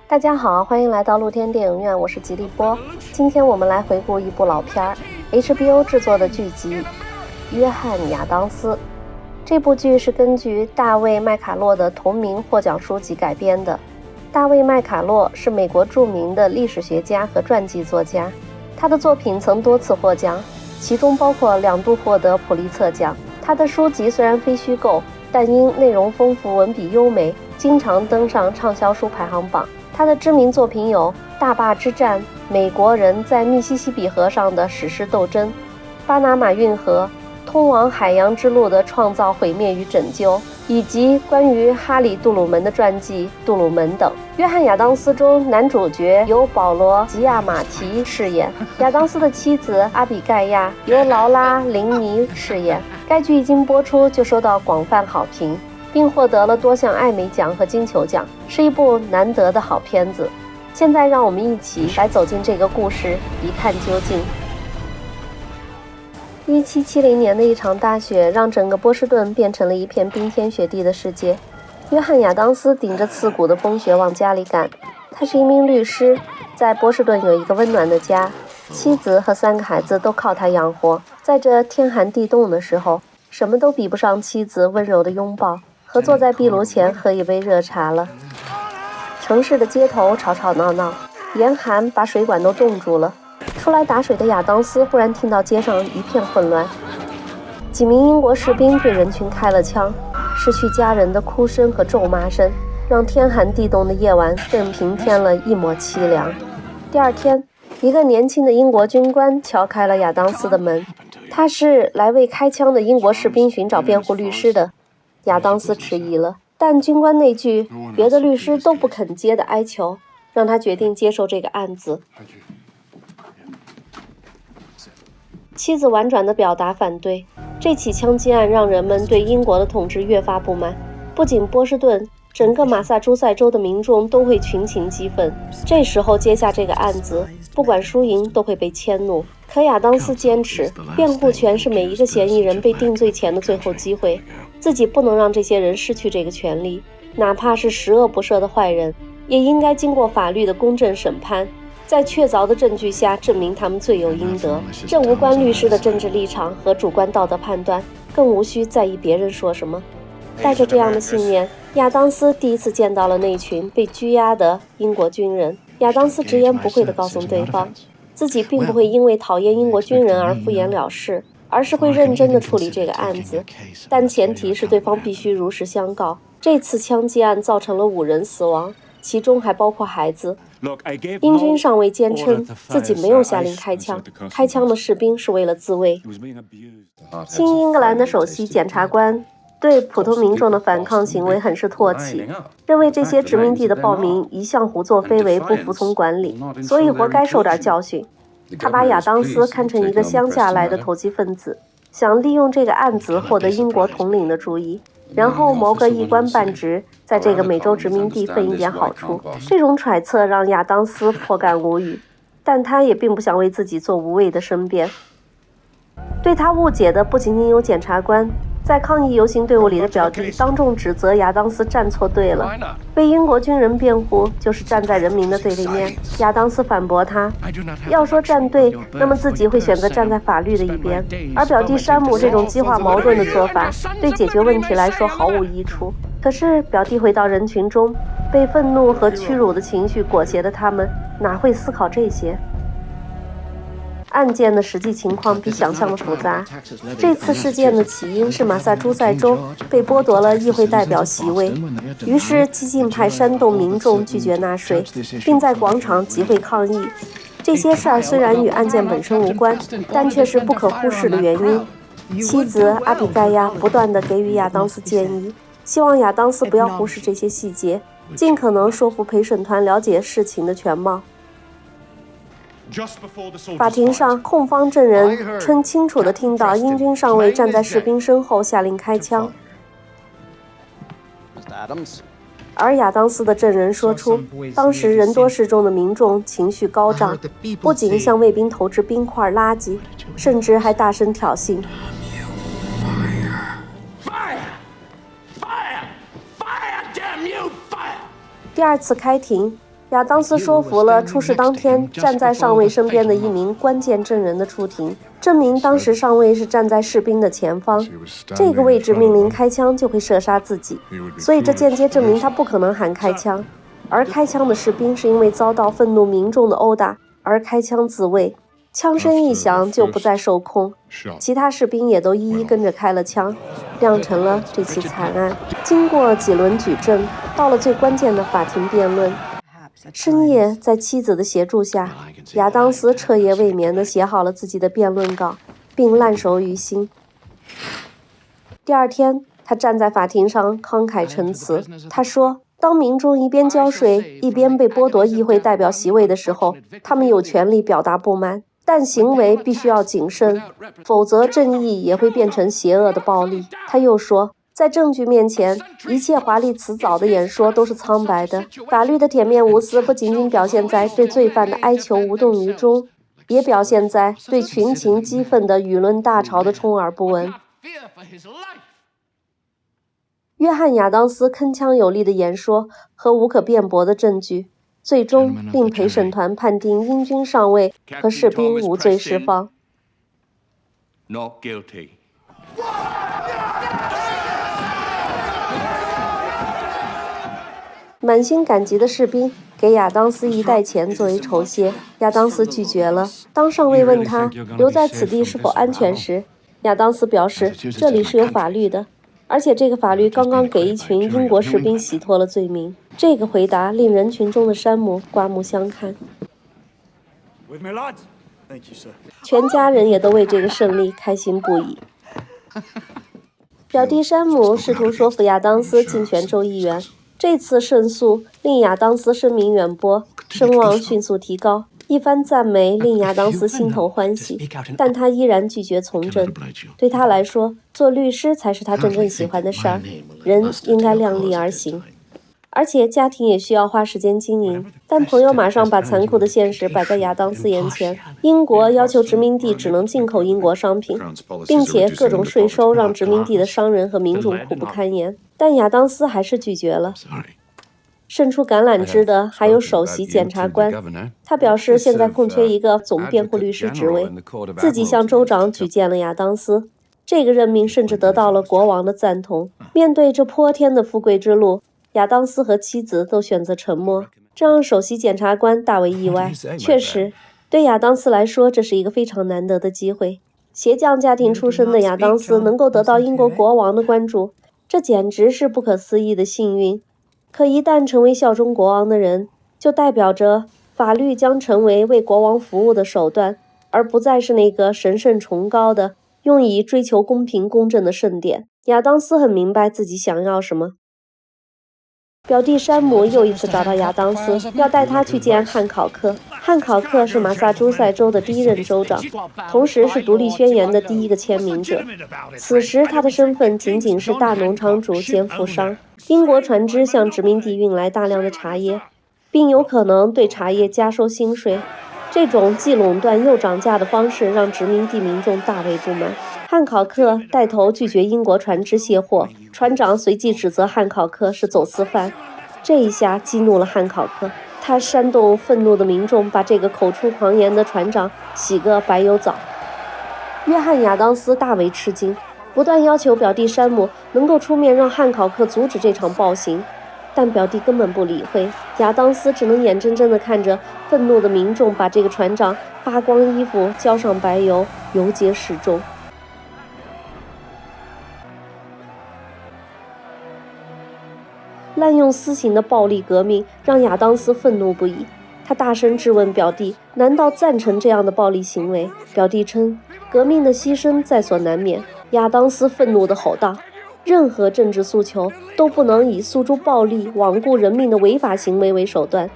大家好，欢迎来到露天电影院，我是吉利波。今天我们来回顾一部老片儿 ，HBO 制作的剧集《约翰·亚当斯》。这部剧是根据大卫·麦卡洛的同名获奖书籍改编的。大卫·麦卡洛是美国著名的历史学家和传记作家，他的作品曾多次获奖，其中包括2度获得普利策奖。他的书籍虽然非虚构，但因内容丰富、文笔优美，经常登上畅销书排行榜。他的知名作品有《大坝之战》、美国人在密西西比河上的史诗斗争、巴拿马运河、通往海洋之路的创造、毁灭与拯救，以及关于哈里·杜鲁门的传记《杜鲁门》等。约翰·亚当斯中男主角由保罗·吉亚马提饰演，亚当斯的妻子阿比盖亚由劳拉·林尼饰演。该剧一经播出就收到广泛好评，并获得了多项艾美奖和金球奖，是一部难得的好片子。现在让我们一起来走进这个故事，一探究竟。1770年的一场大雪让整个波士顿变成了一片冰天雪地的世界。约翰·亚当斯顶着刺骨的风雪往家里赶。他是一名律师，在波士顿有一个温暖的家，妻子和3个孩子都靠他养活。在这天寒地冻的时候，什么都比不上妻子温柔的拥抱和坐在壁炉前喝一杯热茶了。城市的街头吵吵闹闹，严寒把水管都冻住了。出来打水的亚当斯忽然听到街上一片混乱，几名英国士兵对人群开了枪，失去家人的哭声和咒骂声让天寒地冻的夜晚更平添了一抹凄凉。第二天，一个年轻的英国军官敲开了亚当斯的门，他是来为开枪的英国士兵寻找辩护律师的。亚当斯迟疑了，但军官那句别的律师都不肯接的哀求让他决定接受这个案子。妻子婉转地表达反对，这起枪击案让人们对英国的统治越发不满，不仅波士顿，整个马萨诸塞州的民众都会群情激愤。这时候接下这个案子，不管输赢都会被迁怒。可亚当斯坚持，辩护权是每一个嫌疑人被定罪前的最后机会，自己不能让这些人失去这个权利，哪怕是十恶不赦的坏人，也应该经过法律的公正审判，在确凿的证据下证明他们罪有应得。这无关律师的政治立场和主观道德判断，更无需在意别人说什么。带着这样的信念，亚当斯第一次见到了那群被拘押的英国军人。亚当斯直言不讳地告诉对方，自己并不会因为讨厌英国军人而敷衍了事，而是会认真地处理这个案子，但前提是对方必须如实相告。这次枪击案造成了5人死亡，其中还包括孩子。英军上尉坚称自己没有下令开枪，开枪的士兵是为了自卫。新英格兰的首席检察官对普通民众的反抗行为很是唾弃，认为这些殖民地的暴民一向胡作非为，不服从管理，所以活该受点教训。他把亚当斯看成一个乡下来的投机分子，想利用这个案子获得英国统领的注意，然后谋个一官半职，在这个美洲殖民地分一点好处。这种揣测让亚当斯颇感无语，但他也并不想为自己做无谓的申辩。对他误解的不仅仅有检察官，在抗议游行队伍里的表弟当众指责亚当斯站错队了，为英国军人辩护就是站在人民的对立面。亚当斯反驳他，要说站队，那么自己会选择站在法律的一边，而表弟山姆这种激化矛盾的做法对解决问题来说毫无益处。可是表弟回到人群中，被愤怒和屈辱的情绪裹挟的他们哪会思考这些？案件的实际情况比想象的复杂。这次事件的起因是马萨诸塞州被剥夺了议会代表席位，于是激进派煽动民众拒绝纳税，并在广场集会抗议。这些事儿虽然与案件本身无关，但却是不可忽视的原因。妻子阿比盖亚不断地给予亚当斯建议，希望亚当斯不要忽视这些细节，尽可能说服陪审团了解事情的全貌。法庭上，控方证人称清楚地听到英军上尉站在士兵身后下令开枪，而亚当斯的证人说出，当时人多势众的民众情绪高涨，不仅向卫兵投掷冰块、垃圾，甚至还大声挑衅。第二次开庭，亚当斯说服了出事当天站在上尉身边的一名关键证人的出庭，证明当时上尉是站在士兵的前方，这个位置命令开枪就会射杀自己，所以这间接证明他不可能喊开枪。而开枪的士兵是因为遭到愤怒民众的殴打而开枪自卫，枪声一响就不再受控，其他士兵也都一一跟着开了枪，酿成了这起惨案。经过几轮举证，到了最关键的法庭辩论。深夜，在妻子的协助下，亚当斯彻夜未眠地写好了自己的辩论稿，并烂熟于心。第二天，他站在法庭上慷慨陈词。他说，当民众一边交税，一边被剥夺议会代表席位的时候，他们有权利表达不满，但行为必须要谨慎，否则正义也会变成邪恶的暴力。他又说，在证据面前，一切华丽辞藻的演说都是苍白的。法律的铁面无私不仅仅表现在对罪犯的哀求无动于衷，也表现在对群情激愤的舆论大潮的充耳不闻。约翰·亚当斯铿锵有力的言说和无可辩驳的证据，最终令陪审团判定英军上尉和士兵无罪释放。Not guilty. 满心感激的士兵给亚当斯一袋钱作为酬谢，亚当斯拒绝了。当上尉问他留在此地是否安全时，亚当斯表示这里是有法律的，而且这个法律刚刚给一群英国士兵洗脱了罪名。这个回答令人群中的山姆刮目相看，全家人也都为这个胜利开心不已。表弟山姆试图说服亚当斯竞选州议员，这次胜诉令亚当斯声名远播，声望迅速提高。一番赞美令亚当斯心头欢喜，但他依然拒绝从政。对他来说，做律师才是他真正喜欢的事儿，人应该量力而行。而且家庭也需要花时间经营，但朋友马上把残酷的现实摆在亚当斯眼前。英国要求殖民地只能进口英国商品，并且各种税收让殖民地的商人和民众苦不堪言。但亚当斯还是拒绝了。伸出橄榄枝的还有首席检察官，他表示现在空缺一个总辩护律师职位，自己向州长举荐了亚当斯。这个任命甚至得到了国王的赞同。面对这泼天的富贵之路，亚当斯和妻子都选择沉默，这让首席检察官大为意外。确实，对亚当斯来说，这是一个非常难得的机会。鞋匠家庭出身的亚当斯能够得到英国国王的关注，这简直是不可思议的幸运。可一旦成为效忠国王的人，就代表着法律将成为为国王服务的手段，而不再是那个神圣崇高的用以追求公平公正的圣典。亚当斯很明白自己想要什么。表弟山姆又一次找到亚当斯，要带他去见汉考克。汉考克是马萨诸塞州的第一任州长，同时是独立宣言的第一个签名者。此时他的身份仅仅是大农场主兼富商。英国船只向殖民地运来大量的茶叶，并有可能对茶叶加收新税。这种既垄断又涨价的方式让殖民地民众大为不满。汉考克带头拒绝英国船只卸货，船长随即指责汉考克是走私犯。这一下激怒了汉考克，他煽动愤怒的民众，把这个口出狂言的船长洗个白油澡。约翰·亚当斯大为吃惊，不断要求表弟山姆能够出面让汉考克阻止这场暴行，但表弟根本不理会。亚当斯只能眼睁睁地看着愤怒的民众把这个船长扒光衣服，浇上白油，游街示众。滥用私刑的暴力革命让亚当斯愤怒不已，他大声质问表弟，难道赞成这样的暴力行为？表弟称，革命的牺牲在所难免。亚当斯愤怒地吼道，任何政治诉求都不能以诉诸暴力、罔顾人命的违法行为为手段。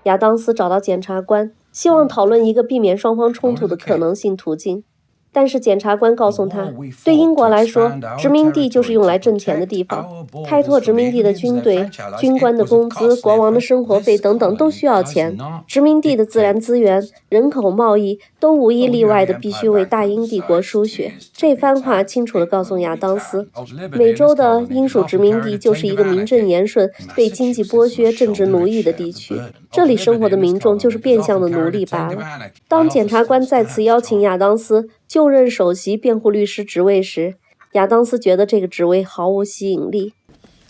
亚当斯找到检察官，希望讨论一个避免双方冲突的可能性途径。但是检察官告诉他，对英国来说，殖民地就是用来挣钱的地方，开拓殖民地的军队、军官的工资、国王的生活费等等都需要钱。殖民地的自然资源、人口贸易都无一例外的必须为大英帝国输血。这番话清楚地告诉亚当斯，美洲的英属殖民地就是一个名正言顺被经济剥削、政治奴役的地区，这里生活的民众就是变相的奴隶罢了。当检察官再次邀请亚当斯就任首席辩护律师职位时，亚当斯觉得这个职位毫无吸引力。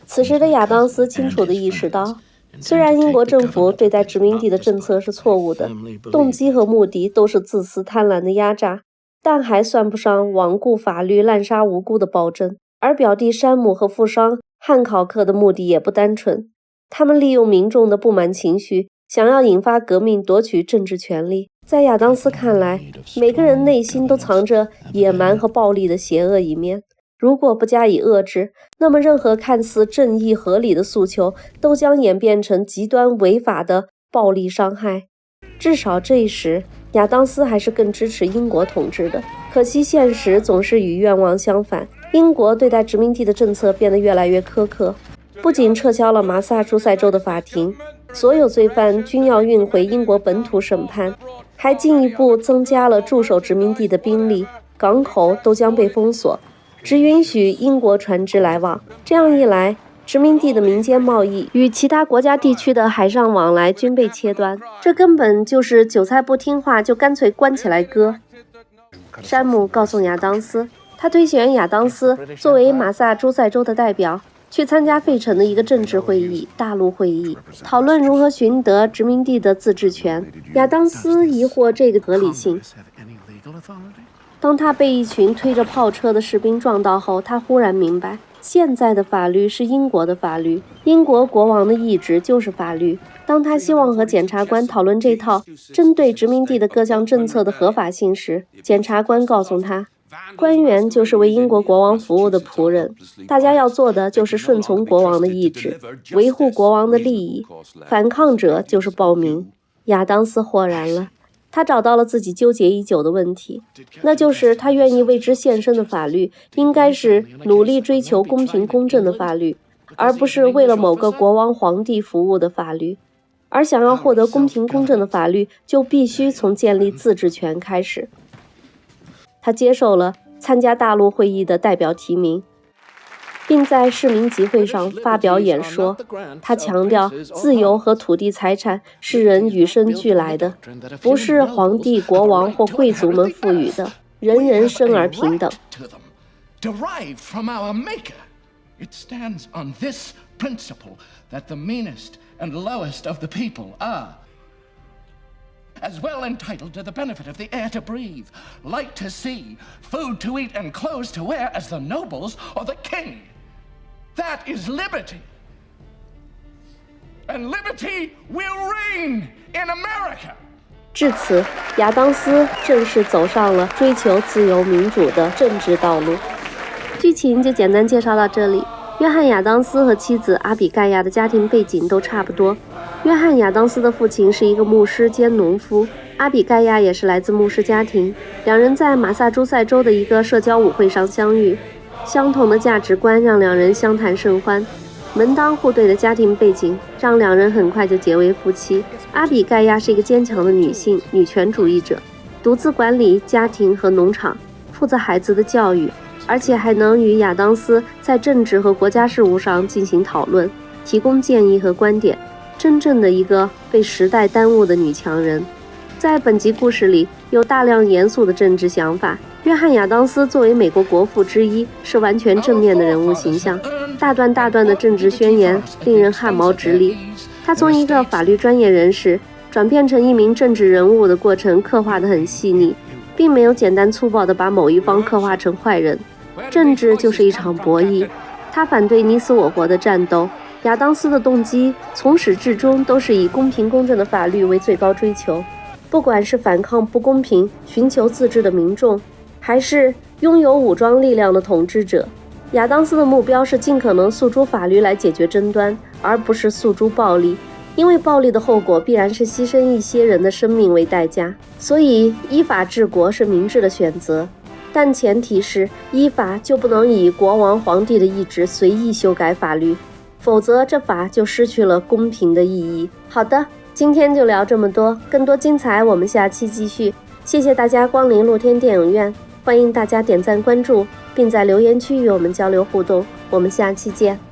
此时的亚当斯清楚地意识到，虽然英国政府对待殖民地的政策是错误的，动机和目的都是自私贪婪的压榨，但还算不上罔顾法律、滥杀无辜的暴政。而表弟山姆和富商汉考克的目的也不单纯，他们利用民众的不满情绪，想要引发革命，夺取政治权利。在亚当斯看来，每个人内心都藏着野蛮和暴力的邪恶一面，如果不加以遏制，那么任何看似正义合理的诉求都将演变成极端违法的暴力伤害。至少这时，亚当斯还是更支持英国统治的。可惜现实总是与愿望相反，英国对待殖民地的政策变得越来越苛刻，不仅撤销了马萨诸塞州的法庭，所有罪犯均要运回英国本土审判，还进一步增加了驻守殖民地的兵力，港口都将被封锁，只允许英国船只来往。这样一来，殖民地的民间贸易与其他国家地区的海上往来均被切断，这根本就是韭菜不听话就干脆关起来割。山姆告诉亚当斯，他推选亚当斯作为马萨诸塞州的代表，去参加费城的一个政治会议——大陆会议，讨论如何寻得殖民地的自治权。亚当斯疑惑这个合理性。当他被一群推着炮车的士兵撞到后，他忽然明白，现在的法律是英国的法律，英国国王的意志就是法律。当他希望和检察官讨论这套针对殖民地的各项政策的合法性时，检察官告诉他，官员就是为英国国王服务的仆人，大家要做的就是顺从国王的意志，维护国王的利益，反抗者就是暴民。亚当斯豁然了，他找到了自己纠结已久的问题，那就是他愿意为之献身的法律应该是努力追求公平公正的法律，而不是为了某个国王皇帝服务的法律。而想要获得公平公正的法律，就必须从建立自治权开始。他接受了参加大陆会议的代表提名，并在市民集会上发表演说。他强调，自由和土地财产是人与生俱来的，不是皇帝、国王或贵族们赋予的，人人生而平等。Derived from our Maker. It stands on this principle that the meanest and lowest of the people are as well entitled to the benefit of the air to breathe, light to see, food to eat, and clothes to wear as the nobles or the king. That is liberty. And liberty will reign in America. 至此，亚当斯正式走上了追求自由民主的政治道路。剧情就简单介绍到这里。约翰·亚当斯和妻子阿比盖亚的家庭背景都差不多。约翰·亚当斯的父亲是一个牧师兼农夫，阿比盖亚也是来自牧师家庭。两人在马萨诸塞州的一个社交舞会上相遇，相同的价值观让两人相谈甚欢，门当户对的家庭背景让两人很快就结为夫妻。阿比盖亚是一个坚强的女性，女权主义者，独自管理家庭和农场，负责孩子的教育，而且还能与亚当斯在政治和国家事务上进行讨论，提供建议和观点，真正的一个被时代耽误的女强人。在本集故事里，有大量严肃的政治想法。约翰·亚当斯作为美国国父之一，是完全正面的人物形象，大段大段的政治宣言令人汗毛直立。他从一个法律专业人士转变成一名政治人物的过程刻画得很细腻，并没有简单粗暴地把某一方刻画成坏人。政治就是一场博弈，他反对你死我活的战斗。亚当斯的动机从始至终都是以公平公正的法律为最高追求，不管是反抗不公平、寻求自治的民众，还是拥有武装力量的统治者，亚当斯的目标是尽可能诉诸法律来解决争端，而不是诉诸暴力，因为暴力的后果必然是牺牲一些人的生命为代价。所以依法治国是明智的选择。但前提是依法就不能以国王皇帝的意志随意修改法律，否则这法就失去了公平的意义。好的，今天就聊这么多，更多精彩我们下期继续。谢谢大家光临露天电影院，欢迎大家点赞关注，并在留言区与我们交流互动。我们下期见。